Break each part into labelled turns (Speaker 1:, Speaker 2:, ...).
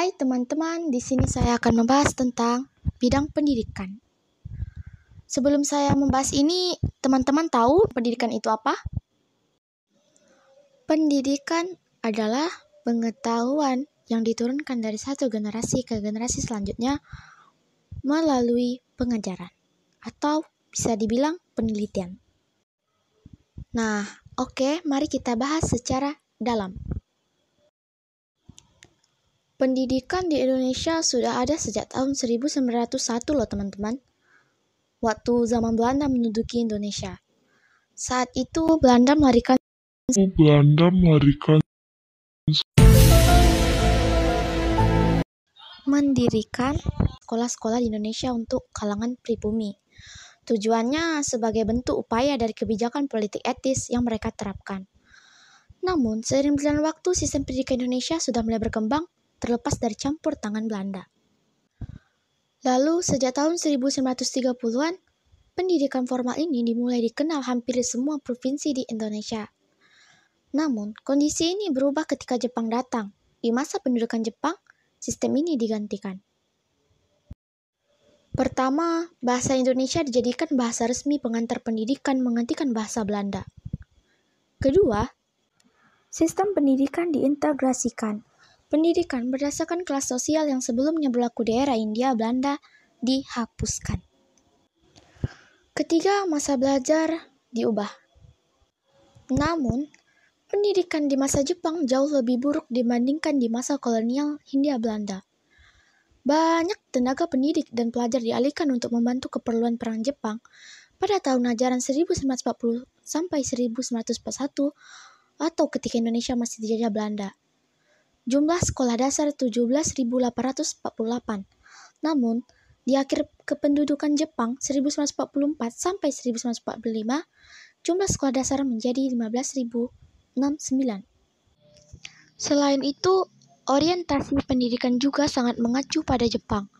Speaker 1: Hai teman-teman, di sini saya akan membahas tentang bidang pendidikan. Sebelum saya membahas ini, teman-teman tahu pendidikan itu apa? Pendidikan adalah pengetahuan yang diturunkan dari satu generasi ke generasi selanjutnya melalui pengajaran atau bisa dibilang penelitian. Nah, oke, mari kita bahas secara dalam. Pendidikan di Indonesia sudah ada sejak tahun 1901 loh teman-teman. Waktu zaman Belanda menduduki Indonesia. Saat itu Belanda mendirikan sekolah-sekolah di Indonesia untuk kalangan pribumi. Tujuannya sebagai bentuk upaya dari kebijakan politik etis yang mereka terapkan. Namun, seiring berjalan waktu, sistem pendidikan Indonesia sudah mulai berkembang terlepas dari campur tangan Belanda. Lalu, sejak tahun 1930-an, pendidikan formal ini dimulai dikenal hampir di semua provinsi di Indonesia. Namun, kondisi ini berubah ketika Jepang datang. Di masa pendudukan Jepang, sistem ini digantikan. Pertama, bahasa Indonesia dijadikan bahasa resmi pengantar pendidikan menggantikan bahasa Belanda. Kedua, sistem pendidikan diintegrasikan. Pendidikan berdasarkan kelas sosial yang sebelumnya berlaku di era Hindia Belanda dihapuskan. Ketiga, masa belajar diubah. Namun, pendidikan di masa Jepang jauh lebih buruk dibandingkan di masa kolonial Hindia Belanda. Banyak tenaga pendidik dan pelajar dialihkan untuk membantu keperluan perang Jepang pada tahun ajaran 1940 sampai 1941 atau ketika Indonesia masih dijajah Belanda. Jumlah sekolah dasar 17.848. Namun, di akhir kependudukan Jepang 1944 sampai 1945, jumlah sekolah dasar menjadi 15.069. Selain itu, orientasi pendidikan juga sangat mengacu pada Jepang.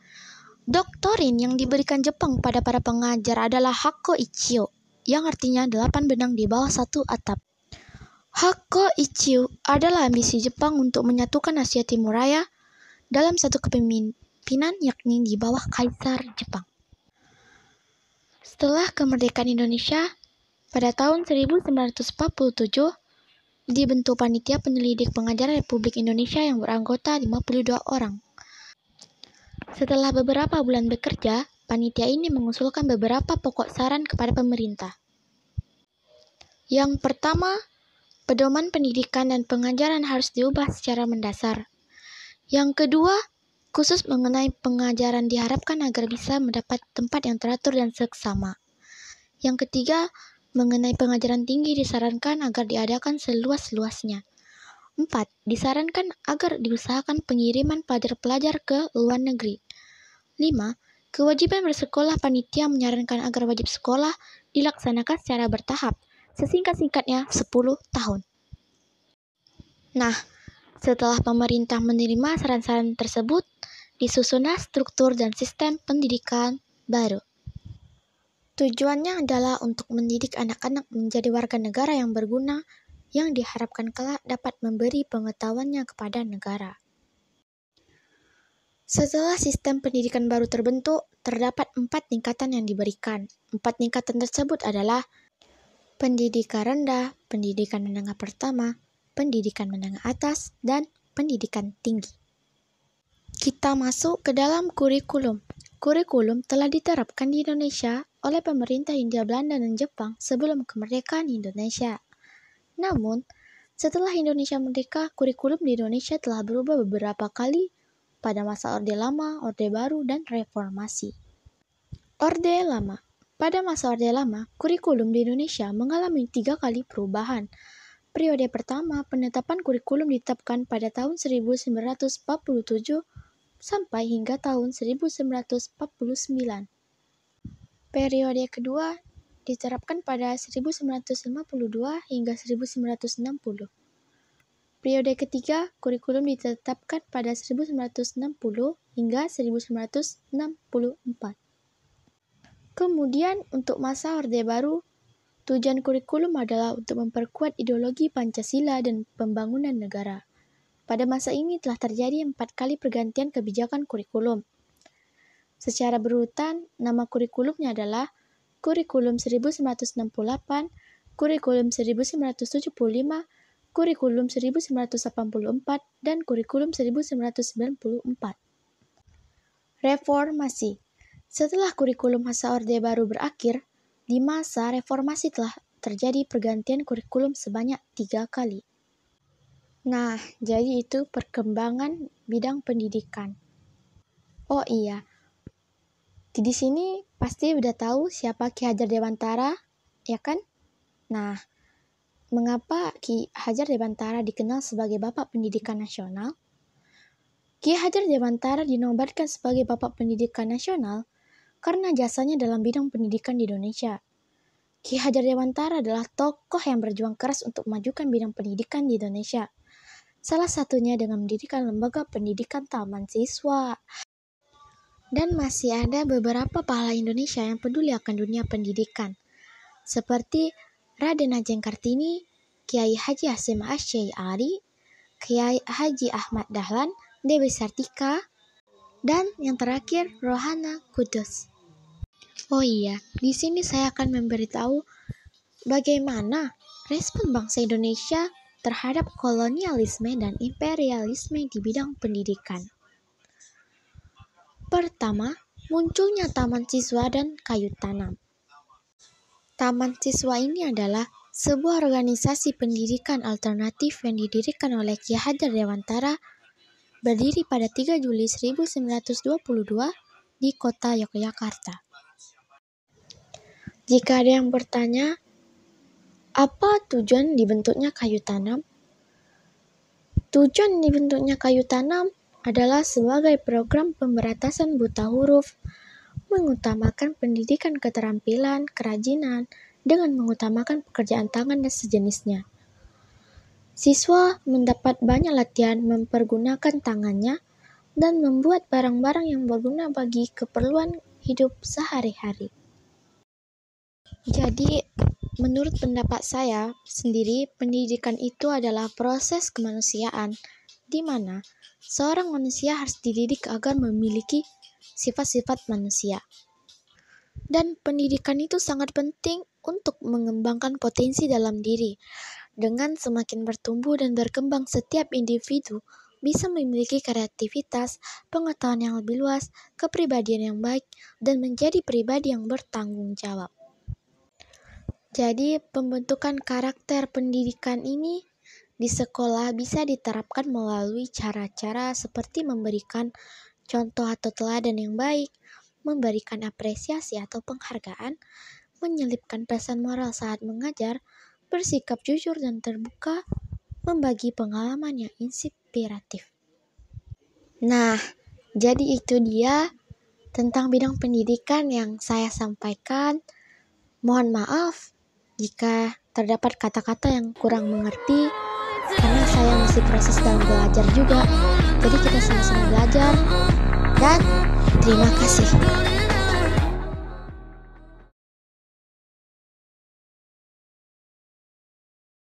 Speaker 1: Doktrin yang diberikan Jepang pada para pengajar adalah Hakko Ichio, yang artinya 8 benang di bawah satu atap. Hakko Ichio adalah ambisi Jepang untuk menyatukan Asia Timur Raya dalam satu kepemimpinan yakni di bawah Kaisar Jepang. Setelah kemerdekaan Indonesia, pada tahun 1947, dibentuk Panitia Penyelidik Pengajaran Republik Indonesia yang beranggota 52 orang. Setelah beberapa bulan bekerja, panitia ini mengusulkan beberapa pokok saran kepada pemerintah. Yang pertama, pedoman pendidikan dan pengajaran harus diubah secara mendasar. Yang kedua, khusus mengenai pengajaran diharapkan agar bisa mendapat tempat yang teratur dan seksama. Yang ketiga, mengenai pengajaran tinggi disarankan agar diadakan seluas-luasnya. 4. Disarankan agar diusahakan pengiriman pelajar-pelajar ke luar negeri. 5. Kewajiban bersekolah panitia menyarankan agar wajib sekolah dilaksanakan secara bertahap, sesingkat-singkatnya 10 tahun. Nah, setelah pemerintah menerima saran-saran tersebut, disusunlah struktur dan sistem pendidikan baru. Tujuannya adalah untuk mendidik anak-anak menjadi warga negara yang berguna yang diharapkan kelak dapat memberi pengetahuannya kepada negara. Setelah sistem pendidikan baru terbentuk, terdapat 4 tingkatan yang diberikan. 4 tingkatan tersebut adalah pendidikan rendah, pendidikan menengah pertama, pendidikan menengah atas, dan pendidikan tinggi. Kita masuk ke dalam kurikulum. Kurikulum telah diterapkan di Indonesia oleh pemerintah Hindia Belanda dan Jepang sebelum kemerdekaan Indonesia. Namun, setelah Indonesia merdeka, kurikulum di Indonesia telah berubah beberapa kali pada masa Orde Lama, Orde Baru, dan Reformasi. Orde Lama. Pada masa Orde Lama, kurikulum di Indonesia mengalami 3 kali perubahan. Periode pertama, penetapan kurikulum ditetapkan pada tahun 1947 sampai hingga tahun 1949. Periode kedua diterapkan pada 1952 hingga 1960. Periode ketiga, kurikulum ditetapkan pada 1960 hingga 1964. Kemudian, untuk masa Orde Baru, tujuan kurikulum adalah untuk memperkuat ideologi Pancasila dan pembangunan negara. pada masa ini telah terjadi 4 kali pergantian kebijakan kurikulum. Secara berurutan, nama kurikulumnya adalah Kurikulum 1968, Kurikulum 1975, Kurikulum 1984, dan Kurikulum 1994. Reformasi. Setelah kurikulum masa Orde Baru berakhir, di masa reformasi telah terjadi pergantian kurikulum sebanyak 3 kali. Nah, jadi itu perkembangan bidang pendidikan. Oh iya, di sini pasti udah tahu siapa Ki Hajar Dewantara, ya kan? Nah, mengapa Ki Hajar Dewantara dikenal sebagai Bapak Pendidikan Nasional? Ki Hajar Dewantara dinobatkan sebagai Bapak Pendidikan Nasional karena jasanya dalam bidang pendidikan di Indonesia. Ki Hajar Dewantara adalah tokoh yang berjuang keras untuk memajukan bidang pendidikan di Indonesia. Salah satunya dengan mendirikan lembaga pendidikan taman siswa. Dan masih ada beberapa pahala Indonesia yang peduli akan dunia pendidikan, seperti Raden Ajeng Kartini, Kiai Haji Hasyim Asy'ari, Kiai Haji Ahmad Dahlan, Dewi Sartika, dan yang terakhir Rohana Kudus. Oh iya, di sini saya akan memberitahu bagaimana respon bangsa Indonesia terhadap kolonialisme dan imperialisme di bidang pendidikan. Pertama, munculnya Taman Siswa dan Kayu Tanam. Taman Siswa ini adalah sebuah organisasi pendidikan alternatif yang didirikan oleh Ki Hajar Dewantara, berdiri pada 3 Juli 1922 di kota Yogyakarta. Jika ada yang bertanya, apa tujuan dibentuknya kayu tanam? Tujuan dibentuknya kayu tanam adalah sebagai program pemberantasan buta huruf, mengutamakan pendidikan keterampilan, kerajinan, dengan mengutamakan pekerjaan tangan dan sejenisnya. Siswa mendapat banyak latihan mempergunakan tangannya dan membuat barang-barang yang berguna bagi keperluan hidup sehari-hari. Jadi, menurut pendapat saya sendiri, pendidikan itu adalah proses kemanusiaan di mana seorang manusia harus dididik agar memiliki sifat-sifat manusia. Dan pendidikan itu sangat penting untuk mengembangkan potensi dalam diri. Dengan semakin bertumbuh dan berkembang, setiap individu bisa memiliki kreativitas, pengetahuan yang lebih luas, kepribadian yang baik, dan menjadi pribadi yang bertanggung jawab. Jadi, pembentukan karakter pendidikan ini di sekolah bisa diterapkan melalui cara-cara seperti memberikan contoh atau teladan yang baik, memberikan apresiasi atau penghargaan, menyelipkan pesan moral saat mengajar, bersikap jujur dan terbuka, membagi pengalaman yang inspiratif. Nah, jadi itu dia tentang bidang pendidikan yang saya sampaikan. Mohon maaf jika terdapat kata-kata yang kurang mengerti, karena saya masih proses dalam belajar juga. Jadi kita sama-sama belajar, dan terima kasih.